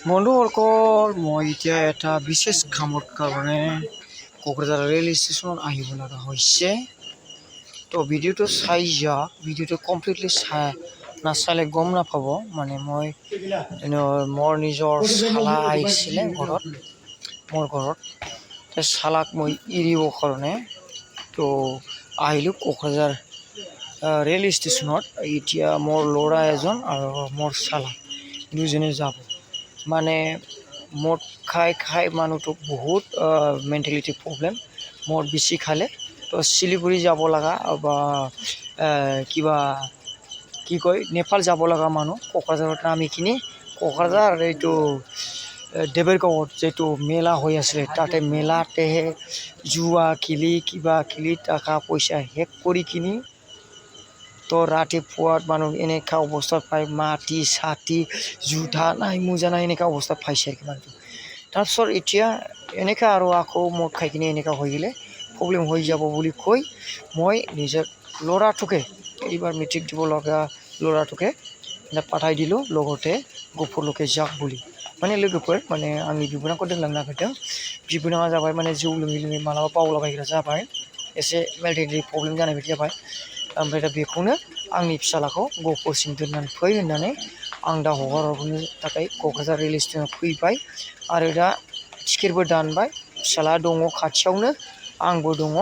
বন্ধুসকল মই এতিয়া এটা বিশেষ কামৰ কাৰণে কোকৰাঝাৰ ৰেল ষ্টেচনত আহিব লগা হৈছে। তো ভিডিঅ'টো চাই যাওক, ভিডিঅ'টো কমপ্লিটলি নাচালে গম নাপাব। মানে মই মোৰ নিজৰ শালা আহিছিলে মোৰ ঘৰত শালাক মই এৰিবৰ কাৰণে তো আহিলোঁ কোকৰাঝাৰ ৰেল ষ্টেচনত। এতিয়া মোৰ ল'ৰা এজন আৰু মোৰ শালা দুজনে যাব। মানে মদ খাই মানুহটো বহুত মেণ্টেলিটি প্ৰব্লেম। মদ বেছি খালে তো শিলিগুৰি যাব লগা বা কিবা কি কয় নেপাল যাব লগা মানুহ কোকৰাঝাৰত নামিখিনি কোকৰাঝাৰ এইটো দেবৰগাঁৱত যিটো মেলা হৈ আছিলে তাতে মেলাতেহে জুৱা খেলি কিবা খেলি টকা পইচা শেষ কৰি কিনি তো ৰাতিপুৱাত মানুহ এনেকুৱা অৱস্থাত পায়, মাটি ছাতি জোতা নাই মোজা নাই এনেকুৱা অৱস্থাত পাইছে আৰু মানুহটো। তাৰপিছত এতিয়া এনেকুৱা আৰু আকৌ মদ খাই কিনি এনেকুৱা হৈ গ'লে প্ৰব্লেম হৈ যাব বুলি কৈ মই নিজৰ ল'ৰাটোকে এইবাৰ মেট্ৰিক দিব লগা ল'ৰাটোকে পঠাই দিলোঁ লগতে गहपुरলৈকে যাওক বুলি। माने लोगोफोर माने आंनि बिबोनांखौ दोनलांनो नागिरदों। बिबोनाङा जाबाय माने जौ लोङै मालाबा बावलाबायग्रा जाबाय, एसे मेन्टेलि प्रब्लेम जानाय बायदि जाबाय। ओमफ्राय दा बेखौनो आंनि फिसालाखौ गहपुरसिम दोननानै फै होननानै आं दा हगारहरनो थाखाय क'क्राझार रेल स्टेसनाव फैबाय आरो दा टिकेटबो दानबाय। फिसाला दङ खाथियावनो, आंबो दङ।